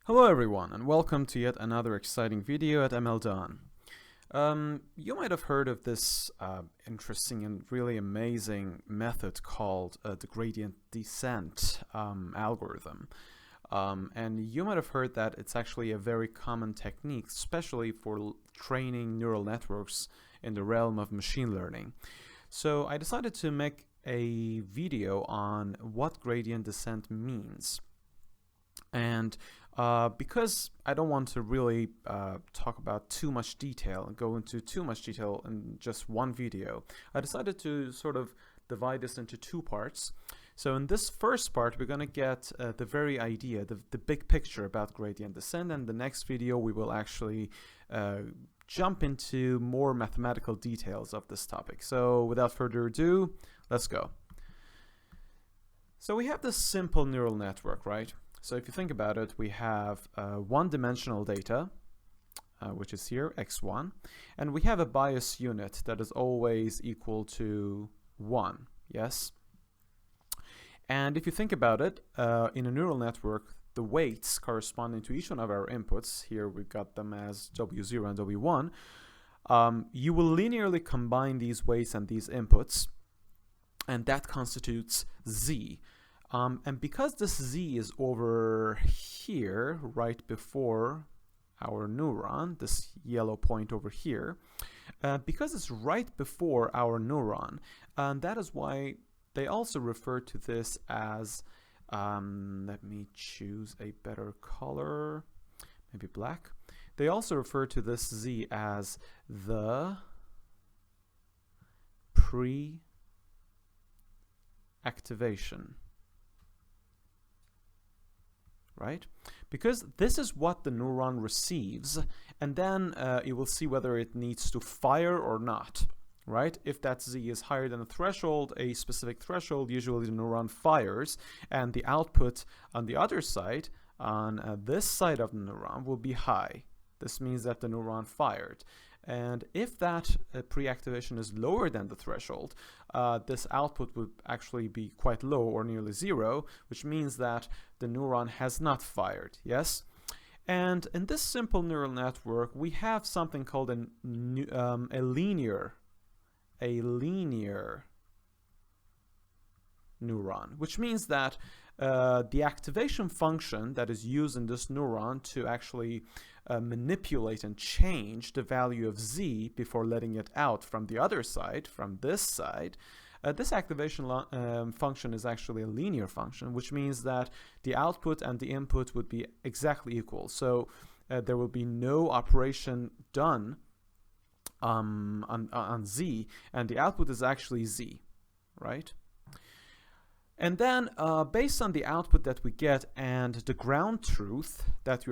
Hello everyone, and welcome to yet another exciting video at ML Done. You might have heard of this interesting and really amazing method called the gradient descent algorithm. And you might have heard that it's actually a very common technique, especially for training neural networks in the realm of machine learning. So I decided to make a video on what gradient descent means. And because I don't want to really talk about too much detail and go into too much detail in just one video, I decided to sort of divide this into two parts. So in this first part, we're going to get the very idea, the big picture about gradient descent, and the next video we will actually jump into more mathematical details of this topic. So without further ado, let's go. So we have this simple neural network, right? So if you think about it, we have one-dimensional data, which is here, x1, and we have a bias unit that is always equal to 1, yes? And if you think about it, in a neural network, the weights corresponding to each one of our inputs, here we've got them as W0 and W1, you will linearly combine these weights and these inputs, and that constitutes Z. And because this Z is over here, right before our neuron, this yellow point over here, because it's right before our neuron, that is why they also refer to this as, let me choose a better color, maybe black. They also refer to this Z as the pre-activation. Right? Because this is what the neuron receives, and then it will see whether it needs to fire or not, right? If that Z is higher than a threshold, a specific threshold, usually the neuron fires, and the output on the other side, on this side of the neuron, will be high. This means that the neuron fired. And if that pre-activation is lower than the threshold, this output would actually be quite low or nearly zero, which means that the neuron has not fired, yes? And in this simple neural network, we have something called a linear neuron, which means that the activation function that is used in this neuron to actually manipulate and change the value of Z before letting it out from the other side, from this side, this activation function is actually a linear function, which means that the output and the input would be exactly equal. So there will be no operation done on Z, and the output is actually Z, right? And then, based on the output that we get and the ground truth that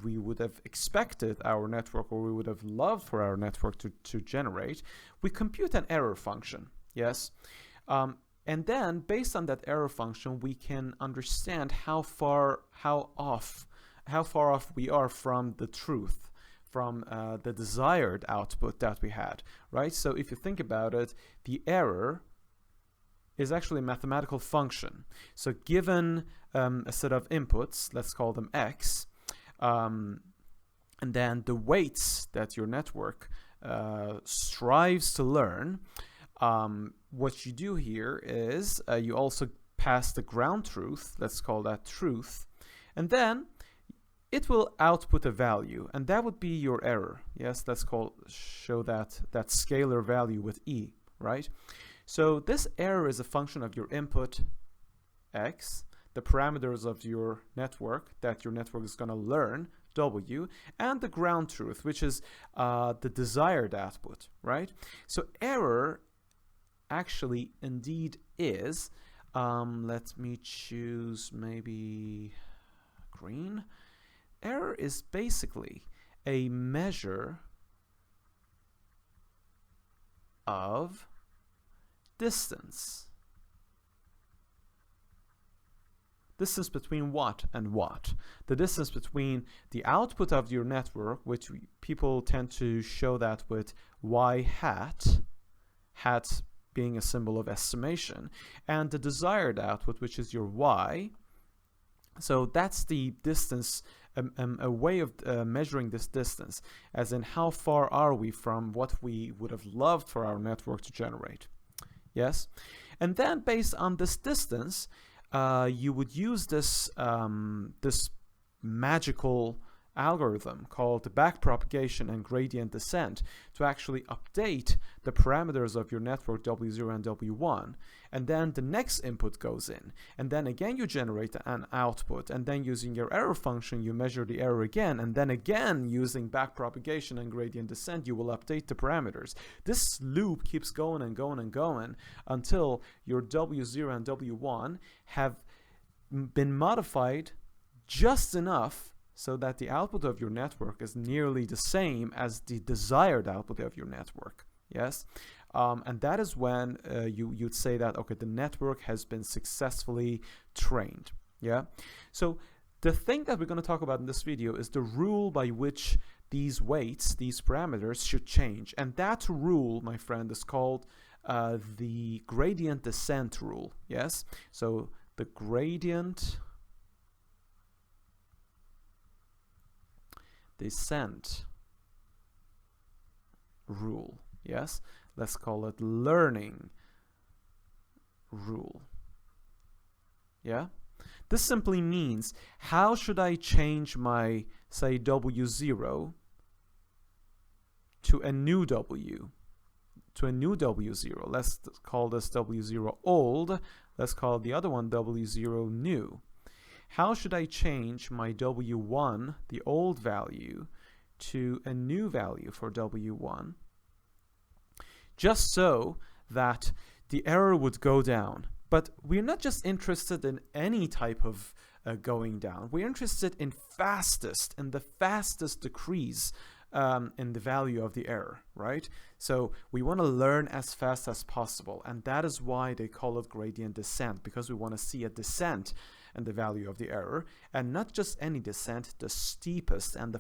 we would have expected our network, or we would have loved for our network to generate, we compute an error function, yes? And then, based on that error function, we can understand how far off we are from the truth, from the desired output that we had, right? So if you think about it, the error is actually a mathematical function. So given a set of inputs, let's call them X, and then the weights that your network strives to learn, what you do here is you also pass the ground truth, let's call that truth, and then it will output a value, and that would be your error. Yes, let's show that scalar value with E, right? So this error is a function of your input X, the parameters of your network that your network is going to learn, W, and the ground truth, which is the desired output, right? So error actually indeed is, let me choose maybe green. Error is basically a measure of distance. Distance between what and what? The distance between the output of your network, which people tend to show that with y hat being a symbol of estimation, and the desired output, which is your y, So that's the distance, a way of measuring this distance, as in how far are we from what we would have loved for our network to generate. Yes? And then based on this distance, you would use this, this magical algorithm called the backpropagation and gradient descent to actually update the parameters of your network W0 and W1, and then the next input goes in, and then again you generate an output, and then using your error function you measure the error again, and then again using backpropagation and gradient descent you will update the parameters. This loop keeps going and going and going until your W0 and W1 have been modified just enough so that the output of your network is nearly the same as the desired output of your network. Yes, and that is when you'd say that, okay, the network has been successfully trained. Yeah, so the thing that we're going to talk about in this video is the rule by which these weights, these parameters, should change, and that rule, my friend, is called the gradient descent rule. Yes, so the gradient descent rule. Yes, let's call it learning rule. Yeah, this simply means how should I change my, say, W0 to a new W, to a new W0. Let's call this W0 old. Let's call the other one W0 new. How should I change my W1, the old value, to a new value for W1, just so that the error would go down? But we're not just interested in any type of going down. We're interested in the fastest decrease in the value of the error, right? So we want to learn as fast as possible, and that is why they call it gradient descent, because we want to see a descent in the value of the error, and not just any descent, the steepest and the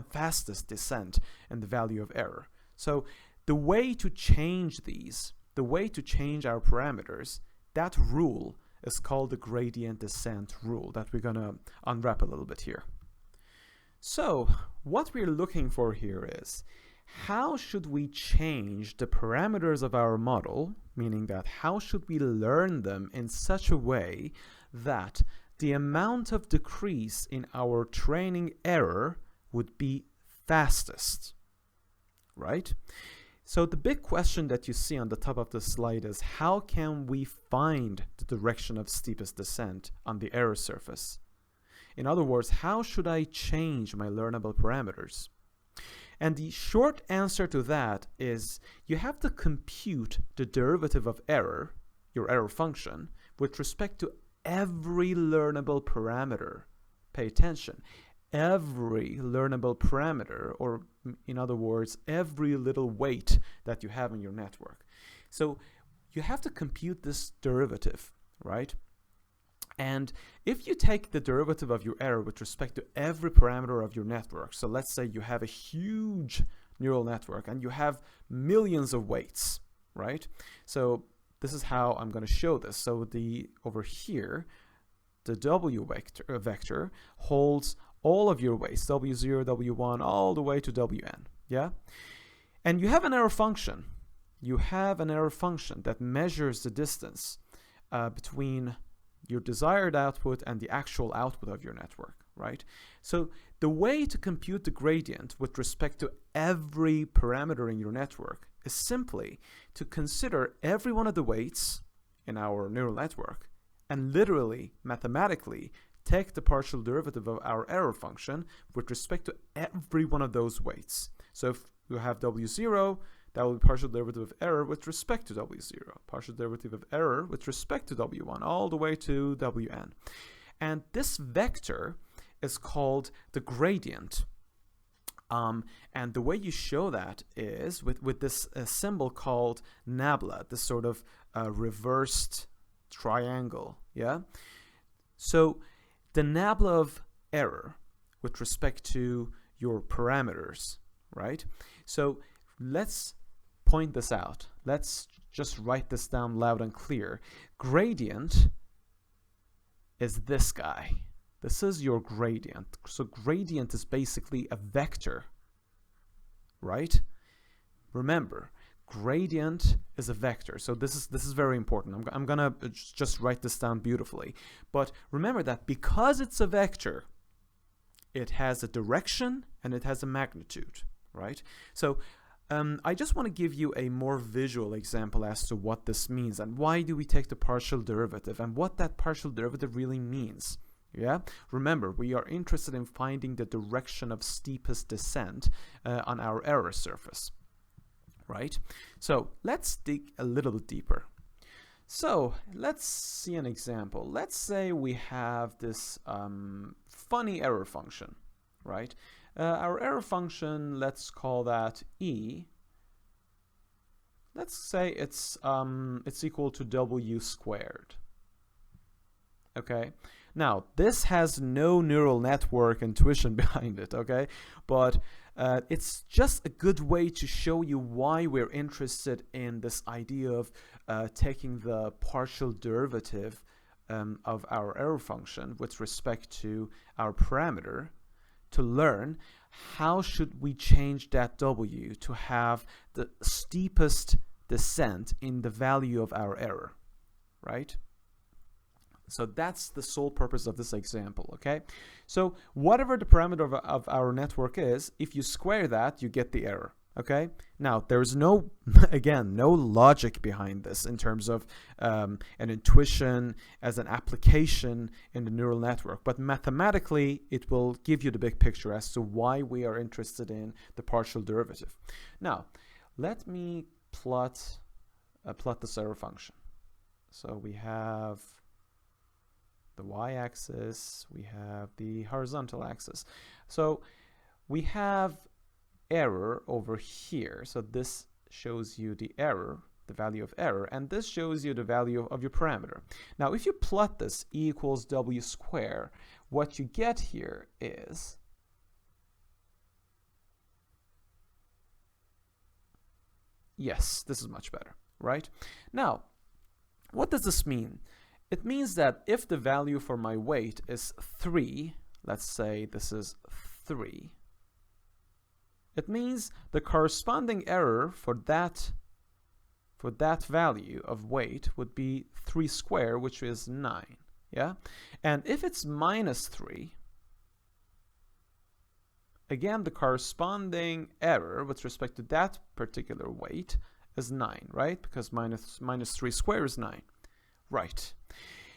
fastest descent in the value of error. So the way to change these, the way to change our parameters, that rule is called the gradient descent rule that we're going to unwrap a little bit here. So what we're looking for here is, how should we change the parameters of our model, meaning that how should we learn them in such a way that the amount of decrease in our training error would be fastest, right? So the big question that you see on the top of the slide is, how can we find the direction of steepest descent on the error surface? In other words, how should I change my learnable parameters? And the short answer to that is, you have to compute the derivative of error, your error function, with respect to every learnable parameter. Pay attention. Every learnable parameter, or in other words, every little weight that you have in your network. So you have to compute this derivative, right? And if you take the derivative of your error with respect to every parameter of your network, so let's say you have a huge neural network and you have millions of weights, right? So this is how I'm going to show this. So over here, the W vector holds all of your weights, W0, W1, all the way to Wn, yeah? And you have an error function. You have an error function that measures the distance between your desired output and the actual output of your network, right? So the way to compute the gradient with respect to every parameter in your network is simply to consider every one of the weights in our neural network and literally, mathematically, take the partial derivative of our error function with respect to every one of those weights. So if you have W0, that will be partial derivative of error with respect to W0, partial derivative of error with respect to W1, all the way to Wn. And this vector is called the gradient. And the way you show that is with this symbol called nabla, this sort of reversed triangle, yeah? So the nabla of error with respect to your parameters, right? So let's point this out. Let's just write this down loud and clear. Gradient is this guy. This is your gradient. So gradient is basically a vector, right? Remember, gradient is a vector. So this is very important. I'm gonna just write this down beautifully. But remember that because it's a vector, it has a direction and it has a magnitude, right? So I just want to give you a more visual example as to what this means and why do we take the partial derivative and what that partial derivative really means. Yeah, remember, we are interested in finding the direction of steepest descent on our error surface, right? So let's dig a little bit deeper. So let's see an example. Let's say we have this funny error function, right? Our error function, let's call that e. Let's say it's equal to w squared. Okay. Now this has no neural network intuition behind it. Okay, but it's just a good way to show you why we're interested in this idea of taking the partial derivative of our error function with respect to our parameter to learn how should we change that w to have the steepest descent in the value of our error, right? So that's the sole purpose of this example, okay? So whatever the parameter of our network is, if you square that, you get the error, okay? Now, there's no, again, no logic behind this in terms of an intuition as an application in the neural network, but mathematically, it will give you the big picture as to why we are interested in the partial derivative. Now, let me plot this error function. So we have the y-axis, we have the horizontal axis. So we have error over here. So this shows you the error, the value of error, and this shows you the value of your parameter. Now, if you plot this e equals w squared, what you get here is yes, this is much better, right? Now, what does this mean? It means that if the value for my weight is 3, let's say this is 3, it means the corresponding error for that value of weight would be 3 squared, which is 9, yeah? And if it's minus 3, again, the corresponding error with respect to that particular weight is 9, right? Because minus 3 squared is 9. Right.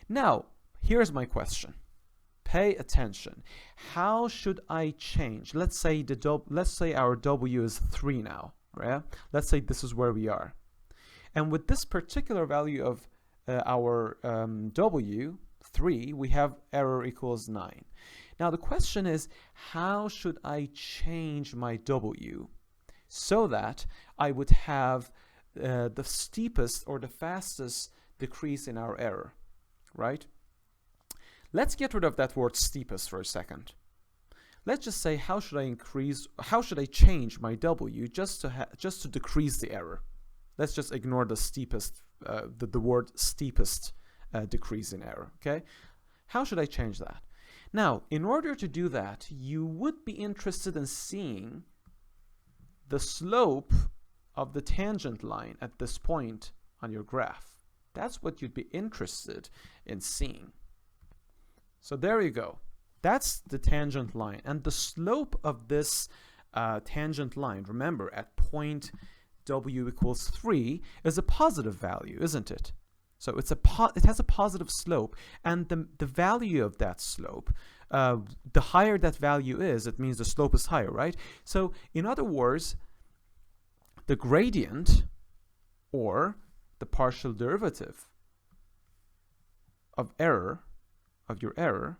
Now, here's my question. Pay attention. How should I change? Let's say our w is 3 now, right? Let's say this is where we are. And with this particular value of our w, 3, we have error equals 9. Now the question is, how should I change my w so that I would have the steepest or the fastest decrease in our error, right? Let's get rid of that word steepest for a second. Let's just say, how should I change my w just to decrease the error? Let's just ignore the steepest, the word steepest decrease in error, okay? How should I change that? Now, in order to do that, you would be interested in seeing the slope of the tangent line at this point on your graph. That's what you'd be interested in seeing. So there you go. That's the tangent line. And the slope of this tangent line, remember, at point w equals 3 is a positive value, isn't it? So it has a positive slope, and the value of that slope, the higher that value is, it means the slope is higher, right? So in other words, the gradient, or the partial derivative of your error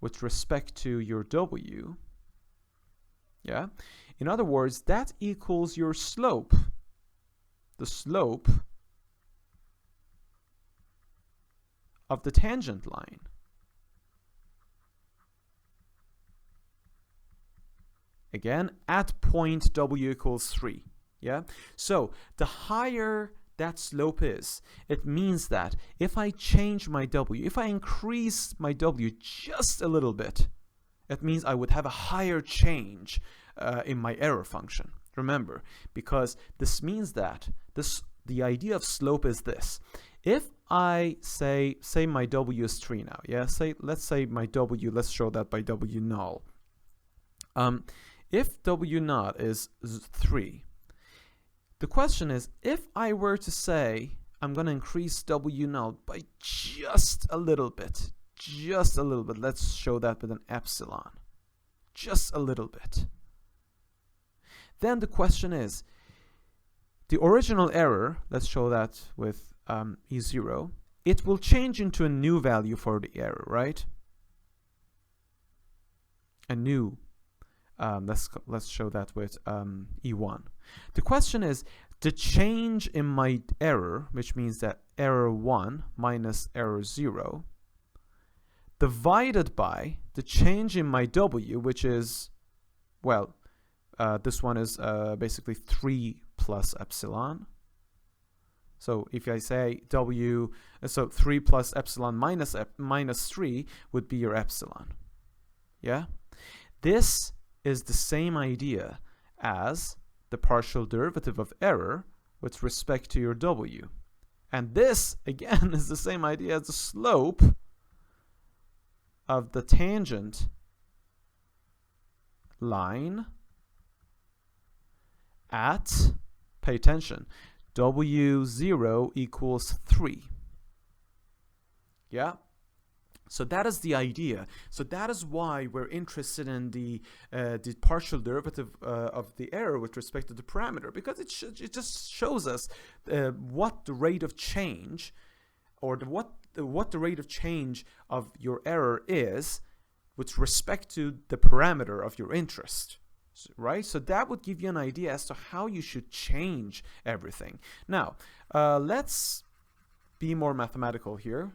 with respect to your w, yeah? In other words, that equals your slope, the slope of the tangent line. Again, at point w equals 3. Yeah? So the higher that slope is. It means that if I change my w, if I increase my w just a little bit, it means I would have a higher change in my error function. Remember, because this means that the idea of slope is this. If I say my w is 3 now, yeah, let's say my w, let's show that by w null. If w naught is 3, the question is, if I were to say I'm going to increase w null by just a little bit, let's show that with an epsilon, just a little bit, then the question is, the original error, let's show that with E0, it will change into a new value for the error, right? A new, let's show that with E1. The question is, the change in my error, which means that error 1 minus error 0, divided by the change in my w, which is, well, this one is basically 3 plus epsilon. So if I say w, so 3 plus epsilon minus 3 would be your epsilon. Yeah? This is the same idea as the partial derivative of error with respect to your w. And this, again, is the same idea as the slope of the tangent line at, pay attention, w0 equals 3. Yeah? So that is the idea. So that is why we're interested in the partial derivative of the error with respect to the parameter, because it just shows us what the rate of change, or what the rate of change of your error is with respect to the parameter of your interest. Right? So that would give you an idea as to how you should change everything. Now, let's be more mathematical here.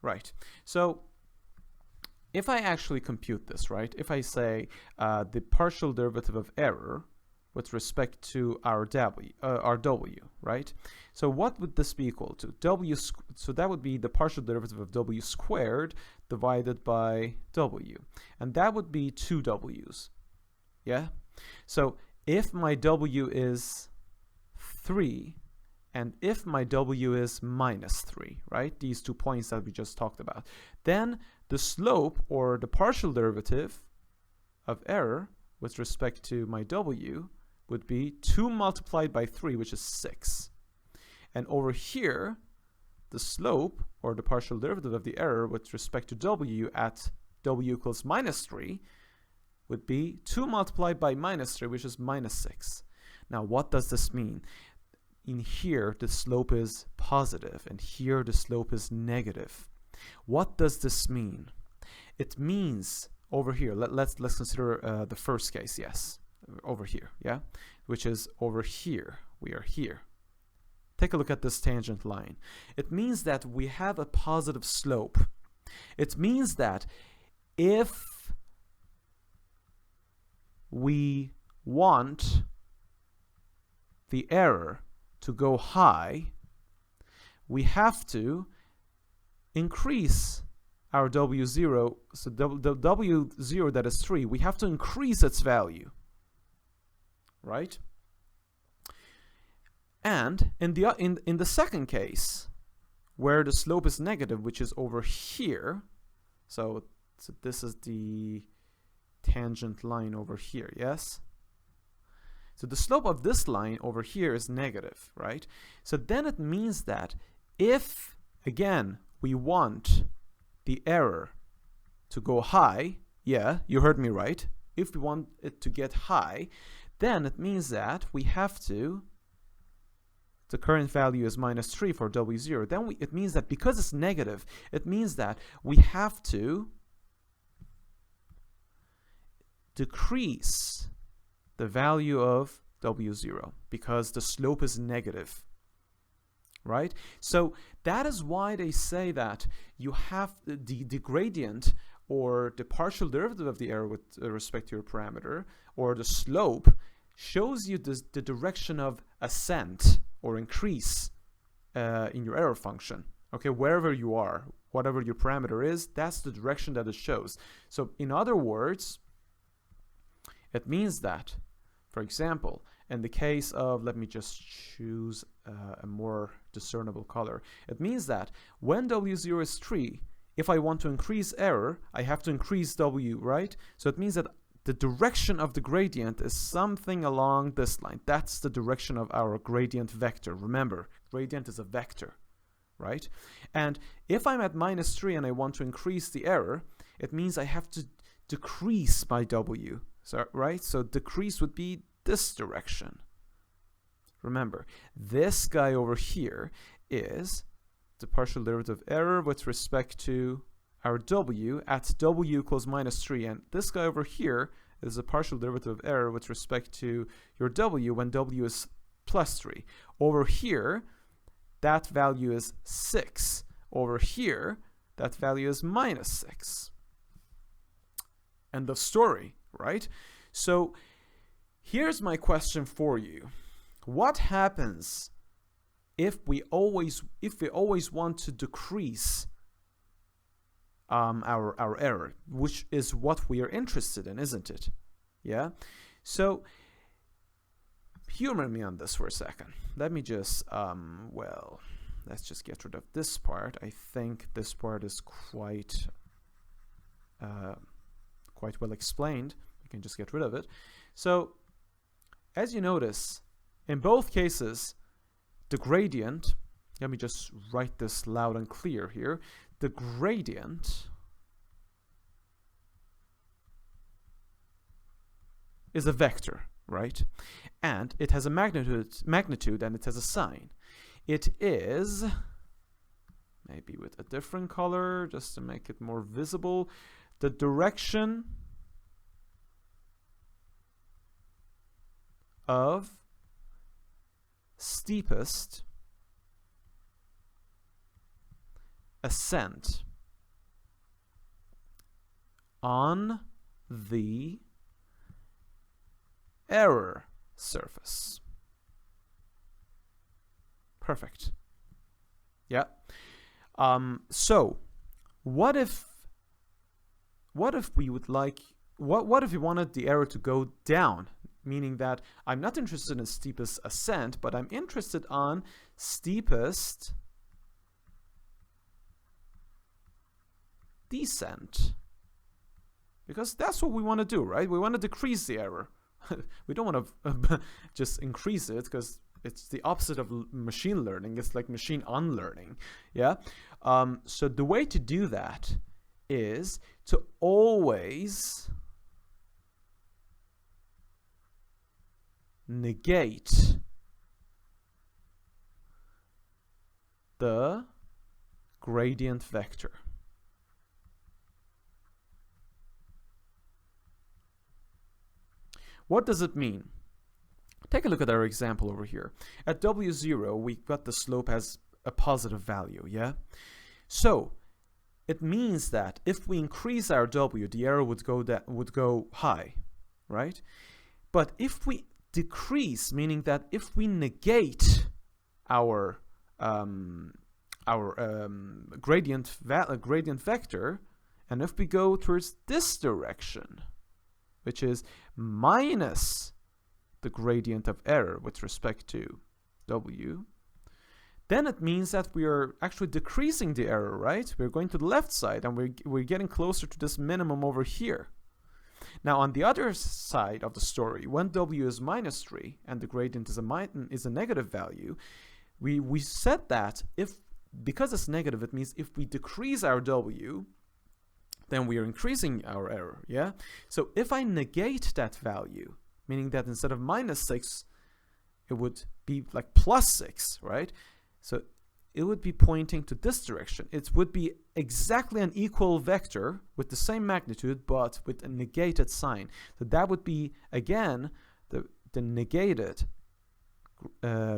Right. So if I actually compute this, right, if I say the partial derivative of error with respect to our w, right? So what would this be equal to? So that would be the partial derivative of w squared divided by w. And that would be 2 w's. Yeah? So if my w is 3, and if my w is minus 3, right? These 2 points that we just talked about. Then the slope, or the partial derivative of error with respect to my w, would be 2 multiplied by 3, which is 6. And over here, the slope, or the partial derivative of the error with respect to w at w equals minus 3, would be 2 multiplied by minus 3, which is minus 6. Now, what does this mean? In here, the slope is positive, and here the slope is negative. What does this mean? It means over here, let's consider the first case, yes, over here, yeah, which is over here. We are here. Take a look at this tangent line. It means that we have a positive slope. It means that if we want the error to go high, we have to increase our w0. So the w0, that is 3, we have to increase its value, right? And in the second case, where the slope is negative, which is over here, so this is the tangent line over here, yes? So the slope of this line over here is negative, right? So then it means that if, again, we want the error to go high, yeah, you heard me right, if we want it to get high, then it means that we have to, the current value is minus 3 for w0, then it means that because it's negative, it means that we have to decrease the value of w0 because the slope is negative, right? So that is why they say that you have the gradient, or the partial derivative of the error with respect to your parameter, or the slope, shows you the direction of ascent or increase in your error function. Okay, wherever you are, whatever your parameter is, that's the direction that it shows. So in other words, it means that, for example, in the case of, let me just choose a more discernible color. It means that when W0 is 3, if I want to increase error, I have to increase W, right? So it means that the direction of the gradient is something along this line. That's the direction of our gradient vector. Remember, gradient is a vector, right? And if I'm at -3 and I want to increase the error, it means I have to decrease my W, so, right? So decrease would be this direction. Remember, this guy over here is the partial derivative error with respect to our W at W equals -3, and this guy over here is a partial derivative error with respect to your W when W is +3. Over here, that value is 6. Over here, that value is -6. End of story, right? So here's my question for you. What happens if we always want to decrease our error, which is what we are interested in, isn't it? Yeah. So humor me on this for a second. Let me just well, let's just get rid of this part. I think this part is quite well explained. We can just get rid of it. So as you notice, in both cases, the gradient, let me just write this loud and clear here. The gradient is a vector, right? And it has a magnitude and it has a sign. It is, maybe with a different color just to make it more visible, the direction of steepest ascent on the error surface. Perfect. Yeah. So what if we would like, what if we wanted the error to go down? Meaning that I'm not interested in steepest ascent, but I'm interested on steepest descent. Because that's what we want to do, right? We want to decrease the error. We don't want to just increase it, because it's the opposite of machine learning. It's like machine unlearning. Yeah. So the way to do that is to always negate the gradient vector. What does it mean? Take a look at our example over here. At W0, we got the slope as a positive value, yeah? So it means that if we increase our W, the error would go high, right? But if we decrease, meaning that if we negate our gradient vector, and if we go towards this direction, which is minus the gradient of error with respect to W, then it means that we are actually decreasing the error, right? We're going to the left side, and we're getting closer to this minimum over here. Now, on the other side of the story, when W is -3 and the gradient is a negative value, we said that because it's negative, it means if we decrease our W, then we are increasing our error, yeah? So if I negate that value, meaning that instead of -6, it would be like +6, right? So it would be pointing to this direction. It would be exactly an equal vector with the same magnitude, but with a negated sign. So that would be, again, the negated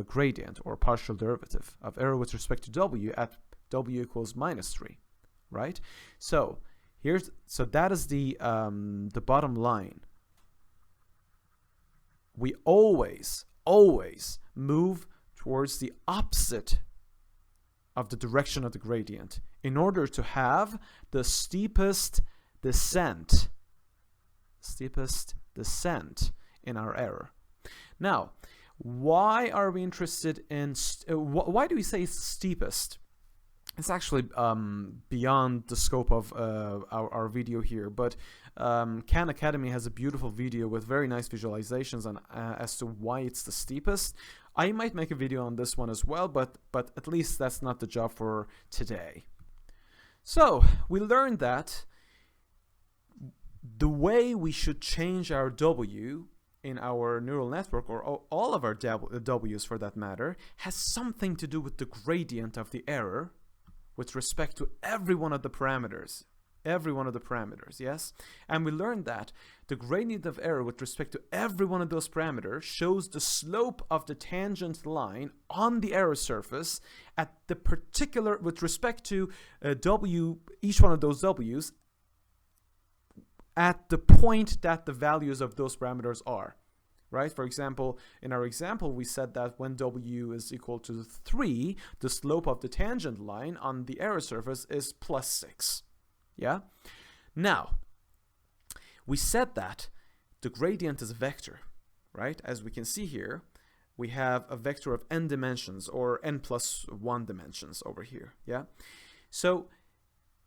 gradient or partial derivative of error with respect to W at W equals -3, right? So that is the bottom line. we always move towards the opposite of the direction of the gradient in order to have the steepest descent in our error. Now, why are we interested in, why do we say it's steepest? It's actually beyond the scope of our video here, but Khan Academy has a beautiful video with very nice visualizations on as to why it's the steepest. I might make a video on this one as well, but at least that's not the job for today. So we learned that the way we should change our W in our neural network, or all of our W's for that matter, has something to do with the gradient of the error with respect to every one of the parameters. Yes? And we learned that the gradient of error with respect to every one of those parameters shows the slope of the tangent line on the error surface at the particular, with respect to W, each one of those W's, at the point that the values of those parameters are. Right? For example, in our example, we said that when W is equal to 3, the slope of the tangent line on the error surface is +6. Yeah? Now, we said that the gradient is a vector, right? As we can see here, we have a vector of n dimensions, or n+1 dimensions over here. Yeah? So,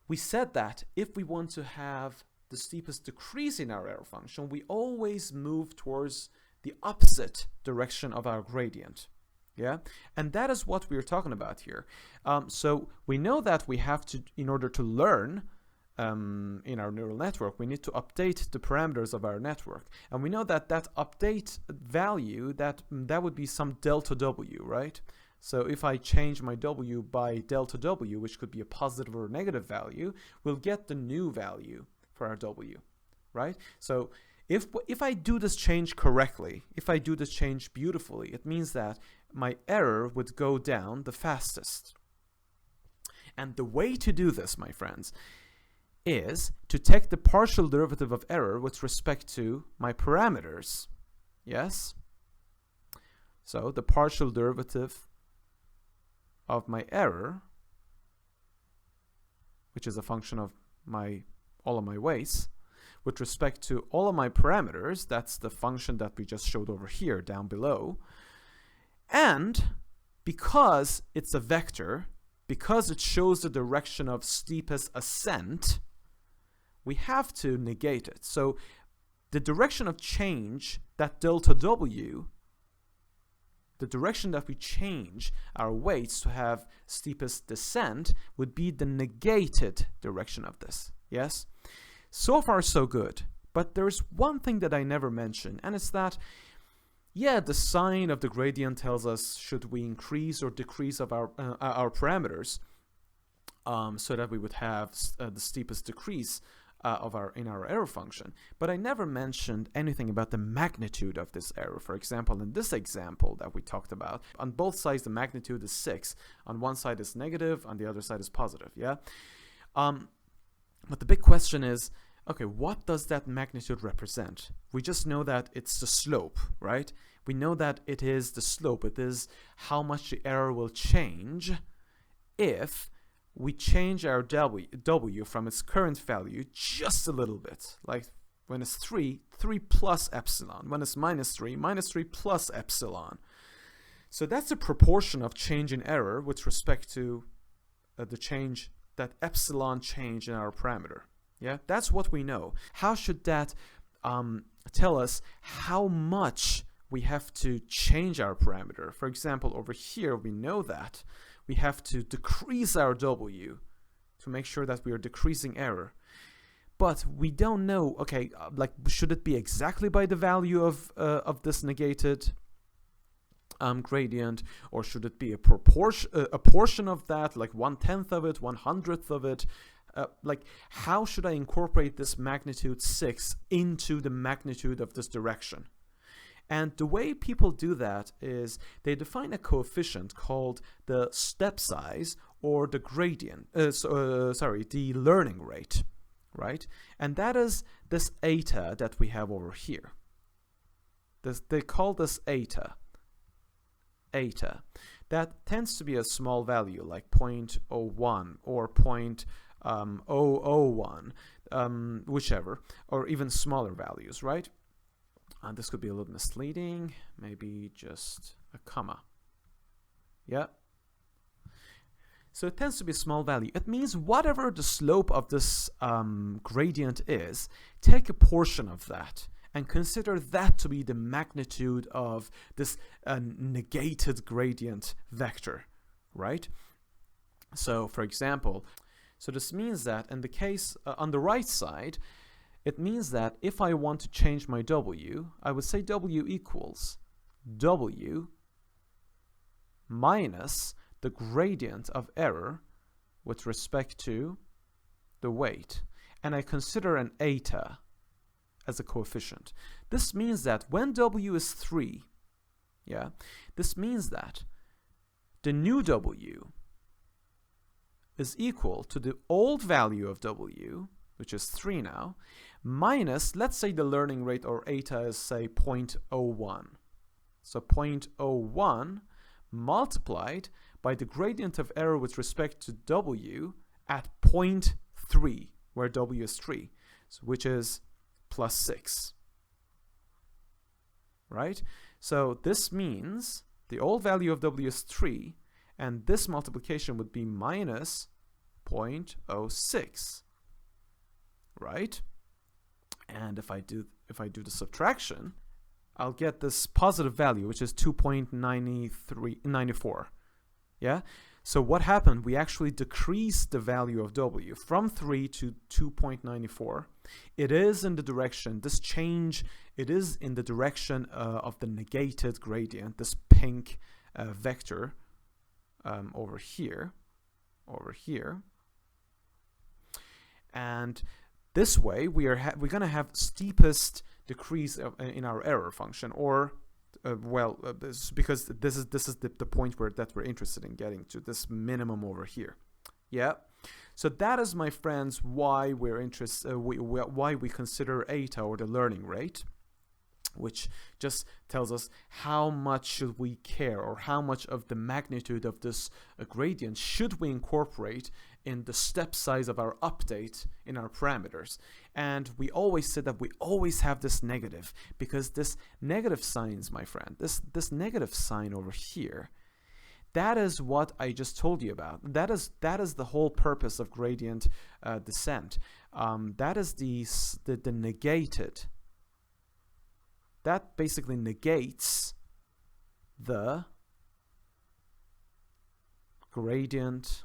we said that if we want to have the steepest decrease in our error function, we always move towards the opposite direction of our gradient. Yeah, and that is what we're talking about here. So we know that we have to, in order to learn in our neural network, we need to update the parameters of our network, and we know that that update value, that would be some delta W, right? So if I change my W by delta W, which could be a positive or a negative value, we'll get the new value for our W, right? So if I do this change correctly, if I do this change beautifully, it means that my error would go down the fastest. And the way to do this, my friends, is to take the partial derivative of error with respect to my parameters. Yes? So the partial derivative of my error, which is a function of all of my weights, with respect to all of my parameters, that's the function that we just showed over here down below. And because it's a vector, because it shows the direction of steepest ascent, we have to negate it. So the direction of change, that delta W, the direction that we change our weights to have steepest descent, would be the negated direction of this. Yes? So far, so good. But there's one thing that I never mentioned, and it's that, yeah, the sign of the gradient tells us should we increase or decrease of our parameters, so that we would have the steepest decrease in our error function. But I never mentioned anything about the magnitude of this error. For example, in this example that we talked about, on both sides the magnitude is 6. On one side is negative, on the other side is positive. Yeah. But the big question is, okay, what does that magnitude represent? We just know that it's the slope, right? We know that it is the slope. It is how much the error will change if we change our W from its current value just a little bit. Like when it's 3 plus epsilon. When it's -3 plus epsilon. So that's a proportion of change in error with respect to the change, that epsilon change in our parameter. Yeah, that's what we know. How should that tell us how much we have to change our parameter? For example, over here we know that we have to decrease our W to make sure that we are decreasing error. But we don't know, okay, like should it be exactly by the value of this negated gradient, or should it be a portion of that, like 1/10 of it, 1/100th of it? Like, how should I incorporate this magnitude 6 into the magnitude of this direction? And the way people do that is they define a coefficient called the step size, or the gradient, the learning rate, right? And that is this eta that we have over here. They call this ATAR. ATAR. That tends to be a small value like 0.01 or 0.001, whichever, or even smaller values, right? This could be a little misleading, maybe just a comma. Yeah. So it tends to be a small value. It means whatever the slope of this gradient is, take a portion of that and consider that to be the magnitude of this negated gradient vector, right? So for example, so this means that in the case on the right side, it means that if I want to change my W, I would say W equals W minus the gradient of error with respect to the weight. And I consider an ATAR as a coefficient. This means that when W is 3, yeah, this means that the new W is equal to the old value of W, which is 3 now, minus, let's say the learning rate or ATAR is say 0.01. So 0.01 multiplied by the gradient of error with respect to W at 0.3, where W is 3, so which is plus 6, right? So this means the old value of W is 3, and this multiplication would be minus 0.06, right? And if I do the subtraction, I'll get this positive value, which is 2.94. Yeah. So what happened? We actually decreased the value of W from 3 to 2.94. It is in the direction, this change, it is in the direction of the negated gradient, this pink vector over here. And this way, we're going to have steepest decrease in our error function, or because this is the point that we're interested in getting to, this minimum over here. Yeah. So that is, my friends, why we're interested. Why we consider ATAR, or the learning rate, which just tells us how much should we care, or how much of the magnitude of this gradient should we incorporate in the step size of our update in our parameters. And we always said that we always have this negative, because this negative signs, my friend, this negative sign over here, that is what I just told you about. That is the whole purpose of gradient descent. That is the negated. That basically negates the gradient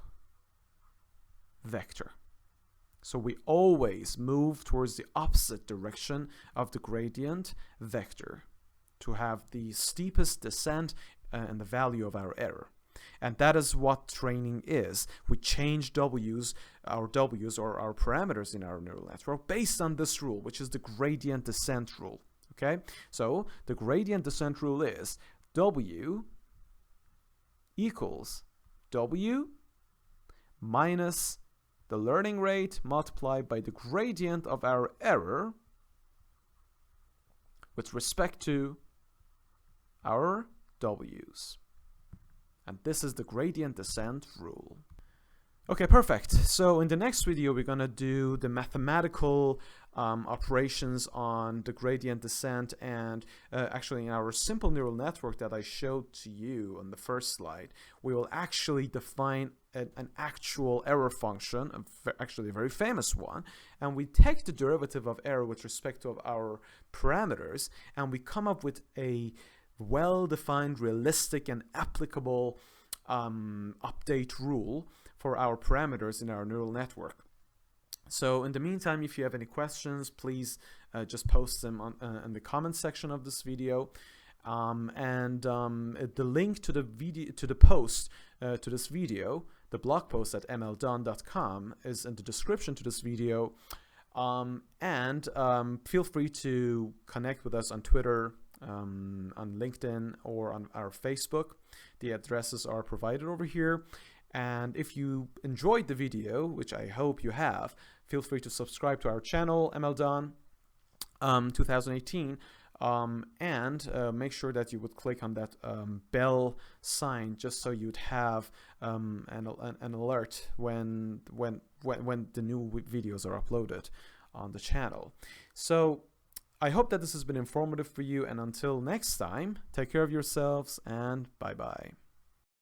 vector. So we always move towards the opposite direction of the gradient vector to have the steepest descent and the value of our error. And that is what training is. We change our W's or our parameters in our neural network based on this rule, which is the gradient descent rule. Okay, so the gradient descent rule is W equals W minus the learning rate multiplied by the gradient of our error with respect to our W's. And this is the gradient descent rule. Okay, perfect. So in the next video, we're going to do the mathematical operations on the gradient descent, and actually in our simple neural network that I showed to you on the first slide, we will actually define an actual error function, actually a very famous one, and we take the derivative of error with respect to our parameters, and we come up with a well-defined, realistic, and applicable update rule for our parameters in our neural network. So in the meantime, if you have any questions, please just post them in the comment section of this video. The link to the video, to the post to this video, the blog post at mldon.com, is in the description to this video. Feel free to connect with us on Twitter, on LinkedIn, or on our Facebook. The addresses are provided over here. And if you enjoyed the video, which I hope you have, feel free to subscribe to our channel, MLDon 2018. and make sure that you would click on that bell sign, just so you'd have an alert when the new videos are uploaded on the channel. So I hope that this has been informative for you, and until next time, take care of yourselves and bye bye.